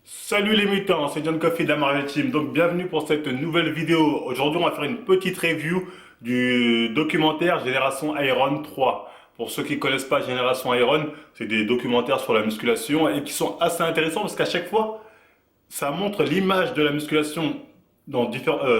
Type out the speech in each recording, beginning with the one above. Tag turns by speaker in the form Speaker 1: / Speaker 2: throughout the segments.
Speaker 1: Salut les mutants, c'est John Coffey d'Amarvel Team, donc bienvenue pour cette nouvelle vidéo. Aujourd'hui on va faire une petite review du documentaire Génération Iron 3. Pour ceux qui ne connaissent pas Génération Iron, c'est des documentaires sur la musculation et qui sont assez intéressants parce qu'à chaque fois ça montre l'image de la musculation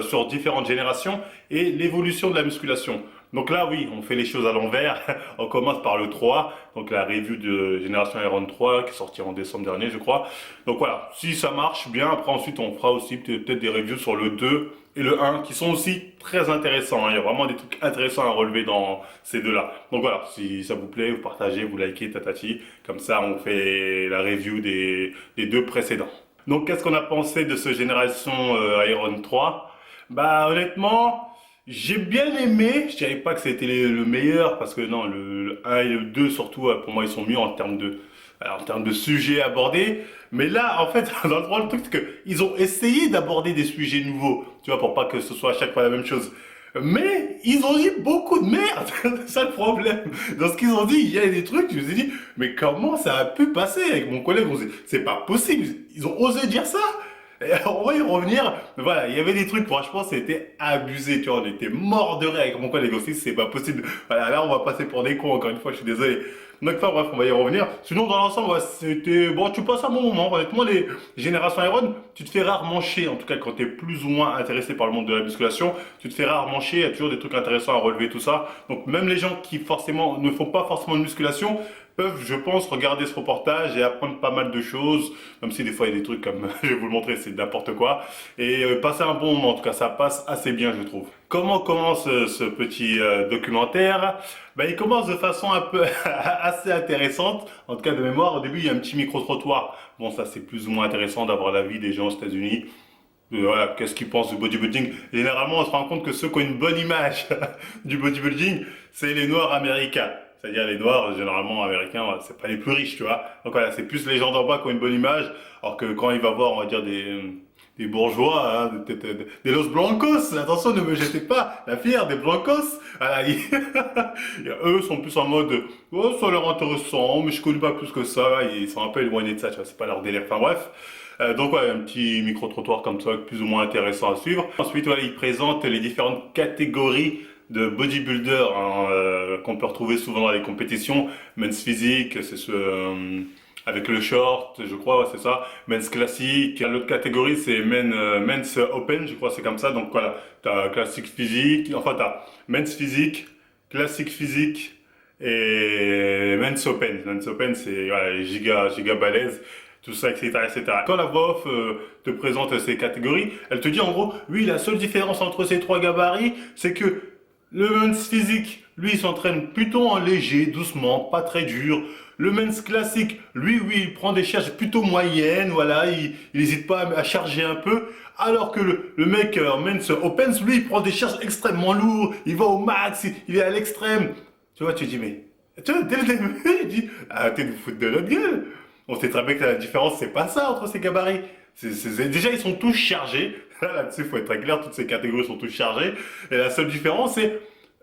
Speaker 1: sur différentes générations et l'évolution de la musculation. Donc là, oui, on fait les choses à l'envers. On commence par le 3, donc la review de Génération Iron 3 qui est sortie en décembre dernier, je crois. Donc voilà, si ça marche bien, après ensuite on fera aussi peut-être des reviews sur le 2 et le 1 qui sont aussi très intéressants, hein. Il y a vraiment des trucs intéressants à relever dans ces deux-là. Donc voilà, si ça vous plaît, vous partagez, vous likez, tatati. Comme ça, on fait la review des deux précédents. Donc, qu'est-ce qu'on a pensé de ce Génération Iron 3? Bah, honnêtement, j'ai bien aimé. Je dirais pas que c'était le meilleur parce que non, le 1 et le 2 surtout, pour moi, ils sont mieux en termes de sujets abordés. Mais là, en fait, dans le 3, le truc, c'est qu'ils ont essayé d'aborder des sujets nouveaux, tu vois, pour pas que ce soit à chaque fois la même chose. Mais ils ont dit beaucoup de merde, c'est ça le problème. Dans ce qu'ils ont dit, il y a des trucs, je me suis dit, mais comment ça a pu passer avec mon collègue? On s'est dit, c'est pas possible, ils ont osé dire ça. Et on va y revenir. Mais voilà, il y avait des trucs, franchement, c'était abusé, tu vois, on était mort de rire avec mon collègue aussi, c'est pas possible. Voilà, là, on va passer pour des cons, encore une fois, je suis désolé. Donc, enfin, bref, on va y revenir. Sinon, dans l'ensemble, ouais, c'était, bon, tu passes un bon moment. Honnêtement, les générations Iron, tu te fais rarement chier, en tout cas, quand t'es plus ou moins intéressé par le monde de la musculation, tu te fais rarement chier, il y a toujours des trucs intéressants à relever, tout ça. Donc, même les gens qui forcément, ne font pas forcément de musculation, peuvent, je pense, regarder ce reportage et apprendre pas mal de choses, même si des fois il y a des trucs comme, je vais vous le montrer, c'est n'importe quoi, et passer un bon moment, en tout cas ça passe assez bien je trouve. Comment commence ce petit documentaire? Ben, il commence de façon un peu assez intéressante, en tout cas de mémoire, au début il y a un petit micro-trottoir, bon ça c'est plus ou moins intéressant d'avoir la vie des gens aux États-Unis, voilà, qu'est-ce qu'ils pensent du bodybuilding. Généralement, on se rend compte que ceux qui ont une bonne image du bodybuilding, c'est les Noirs américains. C'est-à-dire les Noirs, généralement américains, c'est pas les plus riches, tu vois. Donc voilà, c'est plus les gens d'en bas qui ont une bonne image, alors que quand il va voir, on va dire, des bourgeois, hein, des Los Blancos, attention, ne me jetez pas la fière des Blancos. Voilà, eux sont plus en mode, oh, ça a l'air intéressant, mais je connais pas plus que ça. Ils sont un peu éloignés de ça, tu vois, c'est pas leur délire. Enfin bref. Donc ouais, un petit micro-trottoir comme ça, plus ou moins intéressant à suivre. Ensuite, voilà, il présente les différentes catégories de bodybuilders, hein, qu'on peut retrouver souvent dans les compétitions. Men's physique, c'est ce avec le short, je crois, ouais, c'est ça. Men's classique. L'autre catégorie, c'est men's open, je crois, c'est comme ça. Donc voilà, t'as classique physique, enfin t'as men's physique, classique physique et men's open. Men's open, c'est voilà, giga balèze, tout ça, etc., etc. Quand la voix off te présente ces catégories, elle te dit en gros, oui, la seule différence entre ces trois gabarits, c'est que le men's physique, lui, il s'entraîne plutôt en léger, doucement, pas très dur. Le men's classique, lui, oui, il prend des charges plutôt moyennes, voilà, il n'hésite pas à charger un peu. Alors que le mec en men's opens, lui, il prend des charges extrêmement lourdes, il va au max, il est à l'extrême. Tu vois, tu dis, mais, tu vois, dès le début, il dit, arrêtez de vous foutre de notre gueule. On sait très bien que la différence, c'est pas ça entre ces gabarits. Déjà, ils sont tous chargés. Là-dessus, il faut être très clair, toutes ces catégories sont tous chargées. Et la seule différence, c'est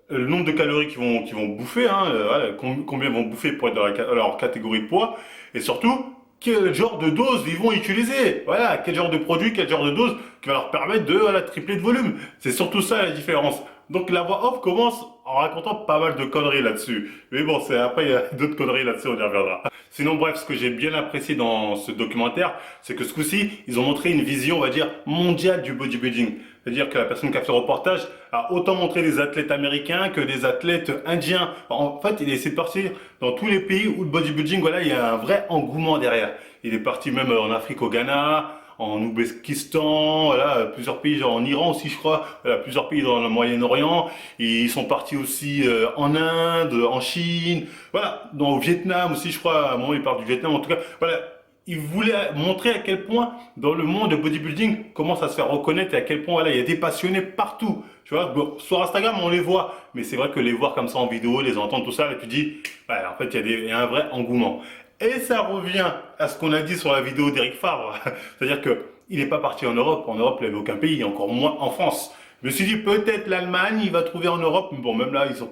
Speaker 1: le nombre de calories qu'ils vont bouffer, hein, voilà, combien ils vont bouffer pour être dans leur catégorie de poids. Et surtout, quel genre de dose ils vont utiliser. Voilà, quel genre de produit, quel genre de dose qui va leur permettre de voilà, tripler de volume. C'est surtout ça la différence. Donc la voix off commence en racontant pas mal de conneries là-dessus. Mais bon, après il y a d'autres conneries là-dessus, on y reviendra. Sinon bref, ce que j'ai bien apprécié dans ce documentaire, c'est que ce coup-ci, ils ont montré une vision, on va dire, mondiale du bodybuilding. C'est-à-dire que la personne qui a fait le reportage a autant montré des athlètes américains que des athlètes indiens. En fait, il essaie de partir dans tous les pays où le bodybuilding, voilà, il y a un vrai engouement derrière. Il est parti même en Afrique, au Ghana, en Ouzbékistan, voilà, plusieurs pays, genre en Iran aussi, je crois, voilà, plusieurs pays dans le Moyen-Orient. Ils sont partis aussi en Inde, en Chine, voilà, au Vietnam aussi, je crois. À un moment, ils partent du Vietnam. En tout cas, voilà, il voulait montrer à quel point, dans le monde de bodybuilding, comment ça se fait reconnaître et à quel point, voilà, il y a des passionnés partout. Tu vois, bon, sur Instagram, on les voit, mais c'est vrai que les voir comme ça en vidéo, les entendre, tout ça, et tu dis, ouais, en fait, il y a un vrai engouement. Et ça revient à ce qu'on a dit sur la vidéo d'Eric Favre. C'est-à-dire que il n'est pas parti en Europe. En Europe, il n'avait aucun pays, encore moins en France. Je me suis dit, peut-être l'Allemagne, il va trouver en Europe. Mais bon, même là, ils ne sont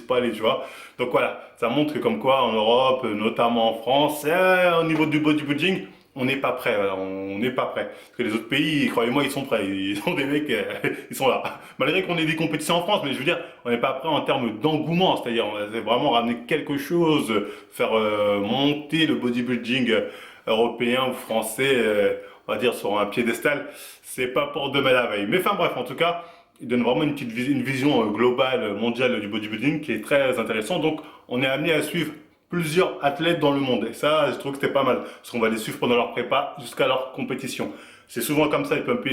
Speaker 1: pas allés, tu vois. Donc voilà, ça montre que comme quoi, en Europe, notamment en France, au niveau du bodybuilding, on n'est pas prêt, voilà, on n'est pas prêt. Parce que les autres pays, croyez-moi, ils sont prêts. Ils ont des mecs, ils sont là. Malgré qu'on ait des compétitions en France, mais je veux dire, on n'est pas prêt en termes d'engouement. C'est-à-dire, on va vraiment ramener quelque chose, faire monter le bodybuilding européen ou français, on va dire, sur un piédestal. C'est pas pour demain la veille. Mais enfin bref, en tout cas, il donne vraiment une vision globale, mondiale du bodybuilding qui est très intéressante. Donc, on est amené à suivre plusieurs athlètes dans le monde. Et ça, je trouve que c'était pas mal. Parce qu'on va les suivre pendant leur prépa jusqu'à leur compétition. C'est souvent comme ça, les pumpy,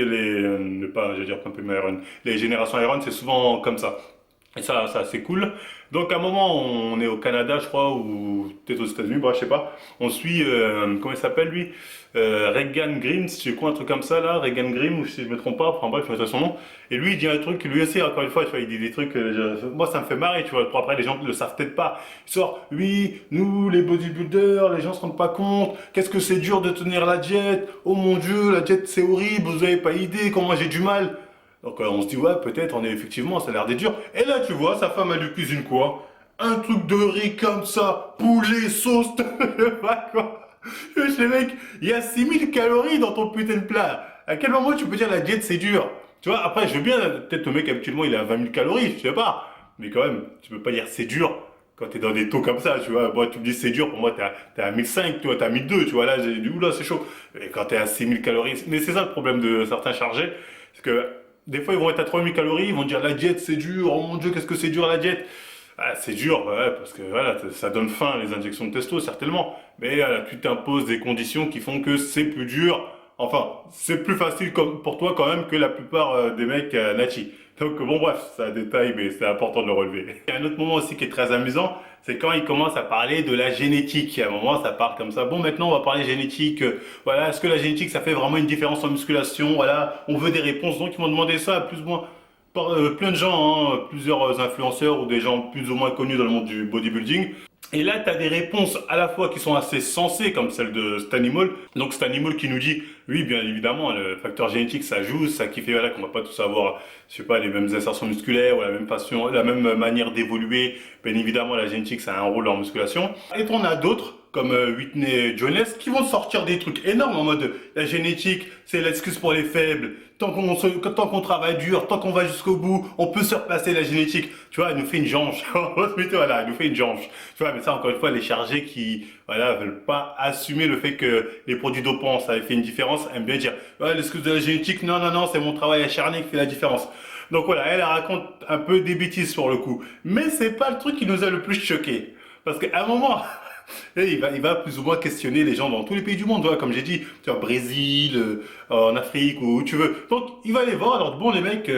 Speaker 1: pas, je veux dire pumpy Iron, les générations Iron, c'est souvent comme ça. Et ça, c'est cool. Donc à un moment, on est au Canada, je crois, ou peut-être aux États-Unis, bref, je sais pas. On suit, comment il s'appelle lui Regan Grimes, je sais quoi, un truc comme ça là, Regan Grimes, ou si je me trompe pas, enfin bref, je sais son nom. Et lui, il dit un truc, lui aussi, encore une fois, tu vois, il dit des trucs, moi ça me fait marrer, tu vois. Pour après, les gens ne le savent peut-être pas. Il sort, oui, nous, les bodybuilders, les gens se rendent pas compte, qu'est-ce que c'est dur de tenir la diète, oh mon dieu, la diète c'est horrible, vous avez pas idée, comment j'ai du mal. Donc on se dit, ouais, peut-être, on est effectivement, ça a l'air d'être dur. Et là, tu vois, sa femme, elle lui cuisine quoi? Un truc de riz comme ça, poulet, sauce, pas quoi. Je dis, mec, il y a 6 000 calories dans ton putain de plat. À quel moment tu peux dire la diète c'est dur? Tu vois, après, je veux bien, peut-être le mec, habituellement, il a 20 000 calories, je sais pas. Mais quand même, tu peux pas dire c'est dur quand t'es dans des taux comme ça, tu vois. Moi, tu me dis c'est dur, pour moi, t'es à 1 500, tu vois, t'es à 1 200, tu vois. Là, j'ai dit, oula, c'est chaud. Et quand t'es à 6 000 calories, mais c'est ça le problème de certains chargés, c'est que des fois, ils vont être à 3 000 calories, ils vont dire la diète c'est dur, oh mon dieu, qu'est-ce que c'est dur la diète. Ah, c'est dur, ouais, parce que voilà, ça donne faim les injections de testo, certainement. Mais tu t'imposes des conditions qui font que c'est plus dur. Enfin, c'est plus facile pour toi quand même que la plupart des mecs natis. Donc bon bref, c'est un détail, mais c'est important de le relever. Il y a un autre moment aussi qui est très amusant, c'est quand il commence à parler de la génétique. À un moment, ça part comme ça. Bon, maintenant, on va parler génétique. Voilà, est-ce que la génétique, ça fait vraiment une différence en musculation? Voilà, on veut des réponses. Donc, ils m'ont demandé ça à plus ou moins plein de gens, hein, plusieurs influenceurs ou des gens plus ou moins connus dans le monde du bodybuilding. Et là, tu as des réponses à la fois qui sont assez sensées, comme celle de Stanimal. Donc Stanimal qui nous dit, oui, bien évidemment, le facteur génétique, ça joue, ça qui fait voilà, qu'on va pas tous avoir, je sais pas, les mêmes insertions musculaires ou la même façon, la même manière d'évoluer. Bien évidemment, la génétique, ça a un rôle en musculation. Et on a d'autres, comme Whitney Jones, qui vont sortir des trucs énormes en mode, la génétique, c'est l'excuse pour les faibles. Tant qu'on travaille dur, tant qu'on va jusqu'au bout, on peut surpasser la génétique. Tu vois, elle nous fait une jange. Voilà, elle nous fait une jange. Tu vois, mais ça, encore une fois, les chargés qui, voilà, veulent pas assumer le fait que les produits dopants, ça a fait une différence, aiment bien dire, ouais, l'excuse de la génétique, non, non, non, c'est mon travail acharné qui fait la différence. Donc voilà, elle raconte un peu des bêtises sur le coup. Mais c'est pas le truc qui nous a le plus choqué. Parce qu'à un moment, et il va plus ou moins questionner les gens dans tous les pays du monde, tu vois, comme j'ai dit, tu vois, Brésil, en Afrique, ou où tu veux. Donc, il va aller voir, alors bon, les mecs,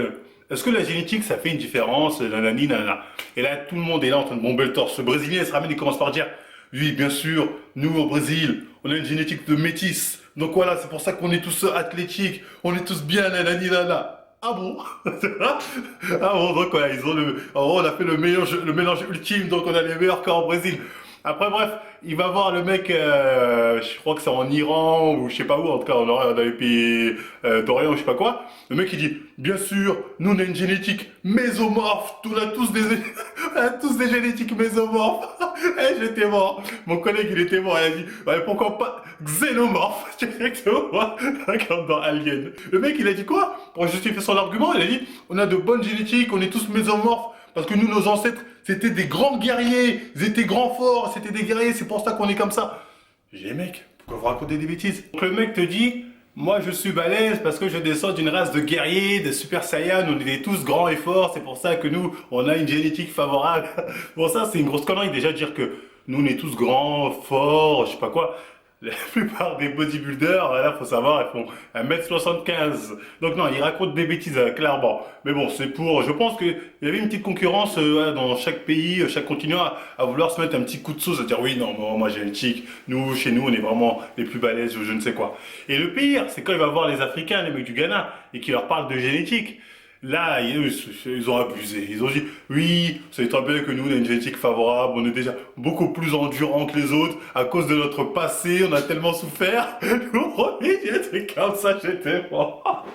Speaker 1: est-ce que la génétique, ça fait une différence, nanani, nanana. Et là, tout le monde est là en train de bomber le torse. Ce Brésilien, il se ramène, il commence par dire, oui, bien sûr, nous, au Brésil, on a une génétique de métis. Donc voilà, c'est pour ça qu'on est tous athlétiques, on est tous bien, nanani, nanana. Ah bon? Ah bon, donc voilà, on a fait le mélange ultime, donc on a les meilleurs corps au Brésil. Après, bref, il va voir le mec, je crois que c'est en Iran ou je sais pas où, en tout cas dans les pays d'Orient ou je sais pas quoi. Le mec il dit, bien sûr, nous on a une génétique mésomorphe, on a tous des, on a tous des génétiques mésomorphes. Et j'étais mort. Mon collègue il était mort, il a dit, ouais, pourquoi pas xénomorphe? Exactement, comme dans Alien. Le mec il a dit quoi? Pour justifier son argument, il a dit, on a de bonnes génétiques, on est tous mésomorphes. Parce que nous, nos ancêtres, c'était des grands guerriers, ils étaient grands forts, c'était des guerriers, c'est pour ça qu'on est comme ça. J'ai dit, mec, pourquoi vous racontez des bêtises? Donc le mec te dit, moi je suis balèze parce que je descends d'une race de guerriers, de super saiyans, on est tous grands et forts, c'est pour ça que nous, on a une génétique favorable. Bon ça, c'est une grosse connerie déjà de dire que nous, on est tous grands, forts, je sais pas quoi. La plupart des bodybuilders, là, faut savoir, ils font 1 m 75. Donc non, ils racontent des bêtises, clairement. Mais bon, c'est pour... Je pense qu'il y avait une petite concurrence dans chaque pays, chaque continent, à vouloir se mettre un petit coup de sauce, à dire oui, non, moi j'ai le tic, nous, chez nous, on est vraiment les plus balèzes, ou je ne sais quoi. Et le pire, c'est quand il va voir les Africains, les mecs du Ghana, et qu'il leur parle de génétique. Là, ils ont abusé. Ils ont dit, oui, vous savez très bien que nous, on a une génétique favorable, on est déjà beaucoup plus endurant que les autres, à cause de notre passé, on a tellement souffert. Nous, on est des trucs comme ça, j'étais mort.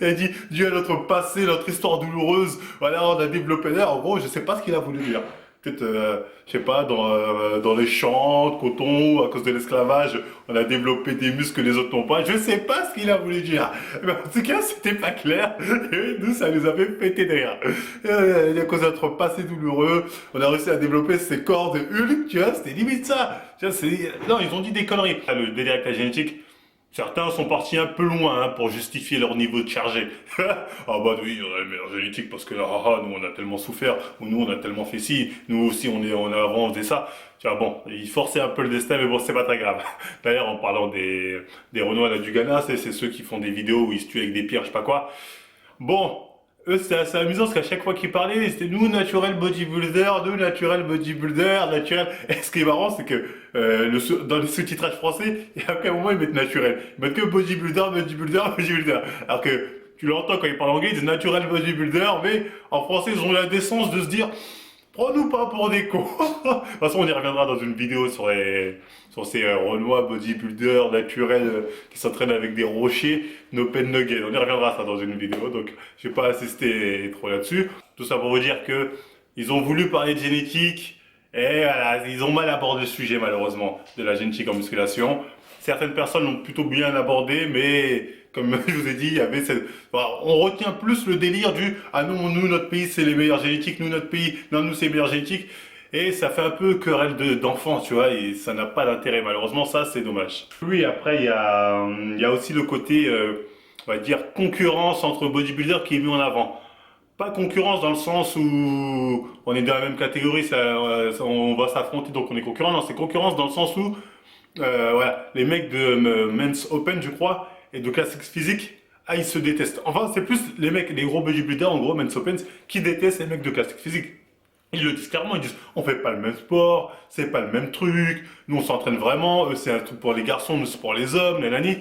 Speaker 1: Elle dit, dû à notre passé, notre histoire douloureuse, voilà, on a développé là. En gros, je sais pas ce qu'il a voulu dire. Peut-être, je sais pas, dans les champs de coton, à cause de l'esclavage, on a développé des muscles que les autres n'ont pas. Je sais pas ce qu'il a voulu dire. Mais en tout cas, c'était pas clair. Et nous, ça nous avait pété de rire. À cause de notre passé douloureux, on a réussi à développer ces corps de Hulk, tu vois, c'était limite ça. Tu vois, non, ils ont dit des conneries. Le délire avec la génétique, certains sont partis un peu loin, hein, pour justifier leur niveau de chargé. Ah bah oui, on a la meilleure génétique parce que nous on a tellement souffert, ou nous on a tellement fait ci, nous aussi on a avant on faisait ça. Tu vois, bon, ils forçaient un peu le destin, mais bon, c'est pas très grave. D'ailleurs, en parlant des Renois là du Ghana, c'est ceux qui font des vidéos où ils se tuent avec des pierres, je sais pas quoi. Bon, eux c'était assez amusant parce qu'à chaque fois qu'ils parlaient, c'était nous naturel bodybuilder, nous naturel bodybuilder, naturel. Et ce qui est marrant, c'est que dans les sous-titrages français, il y a aucun moment ils mettent naturel. Ils mettent que bodybuilder, bodybuilder, bodybuilder. Alors que tu l'entends quand ils parlent anglais, ils disent naturel bodybuilder, mais en français ils ont la décence de se dire prends-nous pas pour des cons. De toute façon, on y reviendra dans une vidéo sur ces Renois bodybuilders naturels qui s'entraînent avec des rochers, no pain no gain. On y reviendra ça dans une vidéo, donc je vais pas insister trop là-dessus. Tout ça pour vous dire que ils ont voulu parler de génétique et voilà, ils ont mal abordé le sujet malheureusement de la génétique en musculation. Certaines personnes l'ont plutôt bien abordé, mais comme je vous ai dit, il y avait on retient plus le délire du ah non, nous notre pays c'est les meilleures génétiques, nous notre pays, non nous c'est les meilleures génétiques. Et ça fait un peu querelle d'enfants, tu vois, et ça n'a pas d'intérêt. Malheureusement, ça c'est dommage. Oui, après il y a aussi le côté, on va dire, concurrence entre bodybuilders qui est mis en avant. Pas concurrence dans le sens où on est dans la même catégorie, on va s'affronter donc on est concurrent. Non, c'est concurrence dans le sens où voilà, les mecs de Men's Open, je crois, et de Classics Physique, ah, ils se détestent. Enfin, c'est plus les mecs, les gros bodybuilders, en gros, Men's Open, qui détestent les mecs de Classics Physique. Ils le disent clairement, ils disent, on fait pas le même sport, c'est pas le même truc, nous on s'entraîne vraiment, eux c'est un truc pour les garçons, nous c'est pour les hommes, nanani.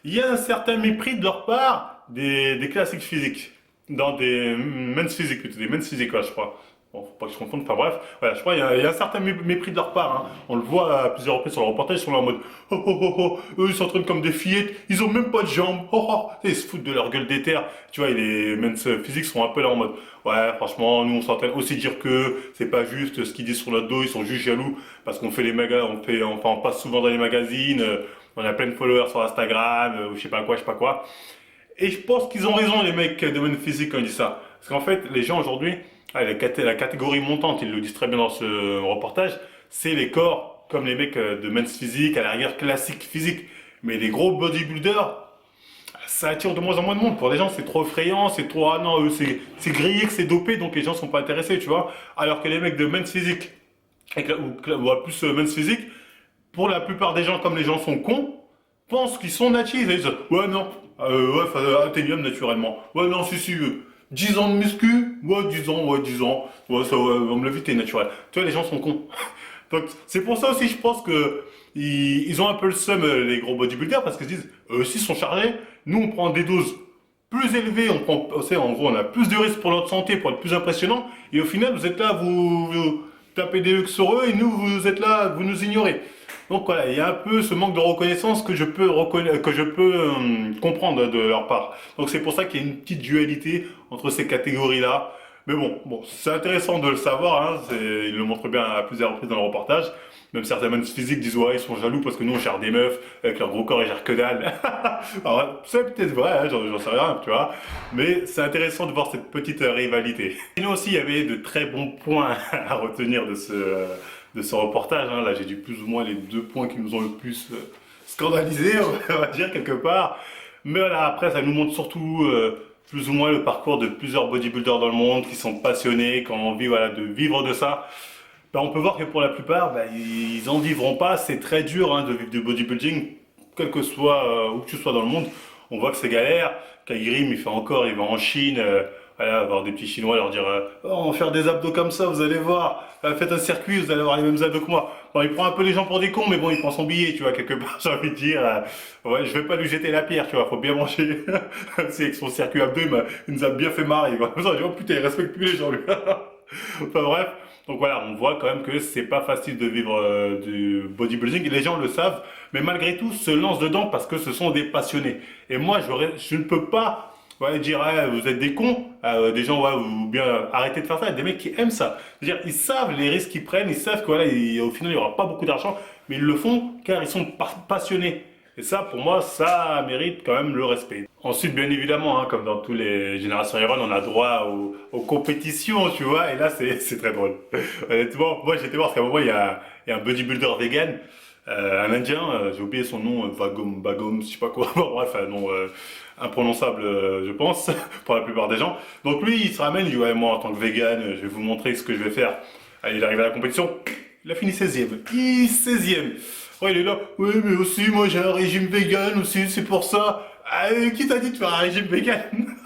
Speaker 1: Il y a un certain mépris de leur part des classiques physiques, dans des men's physiques plutôt, des men's physiques, ouais, je crois. Bon, faut pas que je confonde, enfin bref, voilà, je crois qu'il y a un certain mépris de leur part, hein. On le voit à plusieurs reprises sur le reportage, ils sont là en mode oh oh oh oh, eux ils s'entraînent comme des fillettes, ils ont même pas de jambes, oh oh, ils se foutent de leur gueule d'éther, tu vois, et les men's physiques sont un peu là en mode ouais, franchement, nous on s'entraîne aussi dire que c'est pas juste ce qu'ils disent sur notre dos, ils sont juste jaloux parce qu'on fait les magas, enfin on passe souvent dans les magazines, on a plein de followers sur Instagram, ou je sais pas quoi, je sais pas quoi. Et je pense qu'ils ont raison, les mecs de Men Physique, quand ils disent ça. Parce qu'en fait, les gens aujourd'hui, la catégorie montante, ils le disent très bien dans ce reportage, c'est les corps comme les mecs de Men's Physique, à la rigueur classique physique. Mais les gros bodybuilders, ça attire de moins en moins de monde. Pour les gens, c'est trop effrayant, c'est trop, ah non, eux, c'est grillé, que c'est dopé, donc les gens sont pas intéressés, tu vois. Alors que les mecs de Men's Physique, ou plus Men's Physique, pour la plupart des gens, comme les gens sont cons, pensent qu'ils sont natifs. Ils disent, ouais, non, ouais, atteignable naturellement. Ouais, non, si, 10 ans de muscu, ouais, 10 ans, ouais, 10 ans. Ouais, ça, ouais, on me l'a vu, t'es naturel. Tu vois, les gens sont cons. Donc, c'est pour ça aussi, je pense que ils ont un peu le seum, les gros bodybuilders, parce qu'ils se disent, eux aussi sont chargés. Nous, on prend des doses plus élevées, on prend, en gros, on a plus de risques pour notre santé, pour être plus impressionnant. Et au final, vous êtes là, vous tapez des hucs sur eux, et nous, vous êtes là, vous nous ignorez. Donc voilà, il y a un peu ce manque de reconnaissance que je peux, comprendre de leur part. Donc c'est pour ça qu'il y a une petite dualité entre ces catégories-là. Mais bon, c'est intéressant de le savoir, hein, il le montre bien à plusieurs reprises dans le reportage. Même certains men's physiques disent ouais, ils sont jaloux parce que nous on gère des meufs avec leur gros corps et gèrent que dalle. Alors c'est peut-être vrai, hein, j'en sais rien, tu vois. Mais c'est intéressant de voir cette petite rivalité. Sinon aussi, il y avait de très bons points à retenir de ce reportage, hein. Là, j'ai dit plus ou moins les 2 points qui nous ont le plus scandalisés, on va dire, quelque part. Mais voilà, après, ça nous montre surtout plus ou moins le parcours de plusieurs bodybuilders dans le monde qui sont passionnés, qui ont envie voilà, de vivre de ça. Ben, on peut voir que pour la plupart, ben, ils en vivront pas. C'est très dur hein, de vivre du bodybuilding, quel que soit où que tu sois dans le monde. On voit que c'est galère. Kai Grim, il va en Chine. Voilà, avoir des petits Chinois, leur dire oh, on va faire des abdos comme ça, vous allez voir. Faites un circuit, vous allez avoir les mêmes abdos que moi. Bon, il prend un peu les gens pour des cons, mais bon, il prend son billet, tu vois, quelque part, j'ai envie de dire. Ouais, je vais pas lui jeter la pierre, tu vois, faut bien manger. C'est avec son circuit abdos, il nous a bien fait marrer. Quoi. Je dis, oh putain, il respecte plus les gens, lui. Enfin bref, donc voilà, on voit quand même que c'est pas facile de vivre du bodybuilding, et les gens le savent, mais malgré tout se lancent dedans parce que ce sont des passionnés. Et moi, je ne peux pas ouais, dire ah, vous êtes des cons, des gens ouais, ou bien arrêtez de faire ça, il y a des mecs qui aiment ça. C'est-à-dire ils savent les risques qu'ils prennent, ils savent que voilà, au final il n'y aura pas beaucoup d'argent, mais ils le font car ils sont passionnés. Et ça, pour moi, ça mérite quand même le respect. Ensuite, bien évidemment, hein, comme dans toutes les générations Iron, on a droit aux compétitions, tu vois, et là, c'est très drôle. Honnêtement, moi, j'étais voir parce qu'à un moment, il y a un bodybuilder vegan, un Indien, j'ai oublié son nom, Bagom, je sais pas quoi, bon, bref, un nom imprononçable, je pense, pour la plupart des gens. Donc lui, il se ramène, il dit, ouais, moi, en tant que vegan, je vais vous montrer ce que je vais faire. Allez, il arrive à la compétition, il a fini 16e. 16e. Ouais, il est là. Oui, mais aussi, moi, j'ai un régime vegan aussi, c'est pour ça. Ah, qui t'a dit de faire un régime vegan?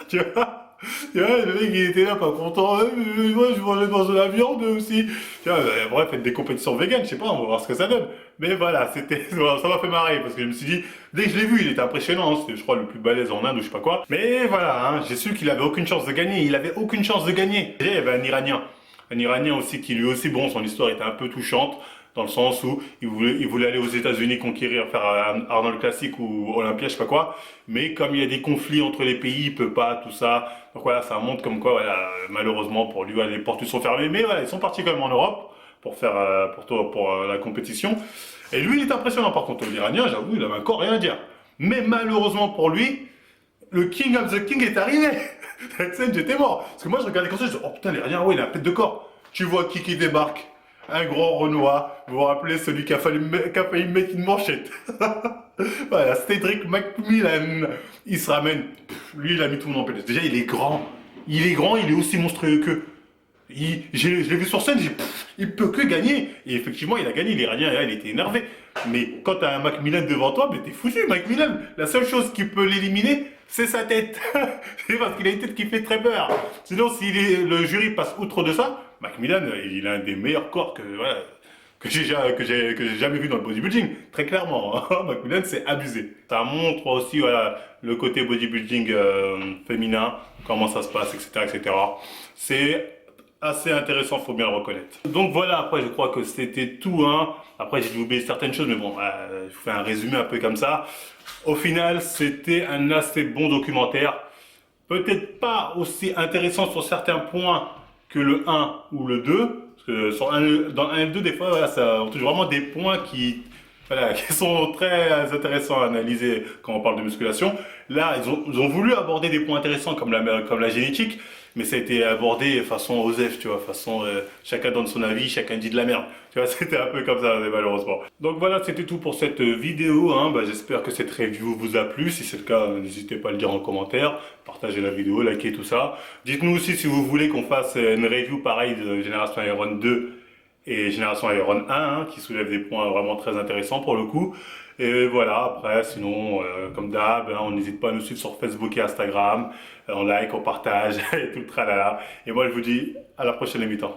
Speaker 1: Tu vois? Tu vois, le mec, il était là, pas content. Ouais, mais moi, je mangeais dans de la viande aussi. Tu vois, bref, faites des compétitions vegan, je sais pas, on va voir ce que ça donne. Mais voilà, ça m'a fait marrer, parce que je me suis dit, dès que je l'ai vu, il était impressionnant. Hein, c'était, je crois, le plus balèze en Inde ou je sais pas quoi. Mais voilà, hein, j'ai su qu'il avait aucune chance de gagner. Il avait aucune chance de gagner. Déjà, il y avait un Iranien. Un Iranien aussi qui lui aussi, bon, son histoire était un peu touchante, dans le sens où il voulait aller aux États-Unis conquérir, faire un Arnold Classic ou Olympia, je sais pas quoi, mais comme il y a des conflits entre les pays, il peut pas, tout ça. Donc voilà, ça montre comme quoi, voilà, malheureusement pour lui, voilà, les portes sont fermées, mais voilà, ils sont partis quand même en Europe pour faire la compétition. Et lui, il est impressionnant par contre, l'Iranien, j'avoue, il avait encore rien à dire. Mais malheureusement pour lui, le King of the King est arrivé. Cette scène, j'étais mort. Parce que moi, je regardais comme ça, je dis, oh putain, l'Iranien, ouais, il a un tête de corps. Tu vois qui débarque? Un grand Renoir. Vous vous rappelez celui qui a failli mettre une manchette. Voilà, Cédric Macmillan. Il se ramène. Lui, il a mis tout le monde en PLS. Déjà, il est grand. Il est grand, il est aussi monstrueux qu'eux. Je l'ai vu sur scène, il peut que gagner. Et effectivement, il a gagné. L'Iranien, il était énervé. Mais quand t'as un Macmillan devant toi, mais t'es foutu, Macmillan. La seule chose qui peut l'éliminer, c'est sa tête. C'est parce qu'il a une tête qui fait très peur. Sinon, si le jury passe outre de ça, Macmillan, il a un des meilleurs corps voilà, que j'ai jamais vu dans le bodybuilding. Très clairement, hein. Macmillan, c'est abusé. Ça montre aussi voilà, le côté bodybuilding féminin, comment ça se passe, etc. etc. C'est assez intéressant, faut bien le reconnaître. Donc voilà, après je crois que c'était tout. Hein. Après j'ai dû oublier certaines choses, mais bon, je vous fais un résumé un peu comme ça. Au final, c'était un assez bon documentaire. Peut-être pas aussi intéressant sur certains points que le 1 ou le 2. Parce que dans le 1 et le 2, des fois, voilà, on touche vraiment des points voilà, qui sont très intéressants à analyser quand on parle de musculation. Là, ils ont voulu aborder des points intéressants comme la génétique, mais ça a été abordé façon OSEF, tu vois, façon chacun donne son avis, chacun dit de la merde. Tu vois, c'était un peu comme ça, malheureusement. Donc voilà, c'était tout pour cette vidéo. Hein. Bah, j'espère que cette review vous a plu. Si c'est le cas, n'hésitez pas à le dire en commentaire, partagez la vidéo, likez tout ça. Dites-nous aussi si vous voulez qu'on fasse une review pareille de Génération Iron 2 et Génération Iron 1, hein, qui soulève des points vraiment très intéressants pour le coup. Et voilà, après, sinon, comme d'hab, hein, on n'hésite pas à nous suivre sur Facebook et Instagram. On like, on partage, et tout le tralala. Et moi, je vous dis à la prochaine émission.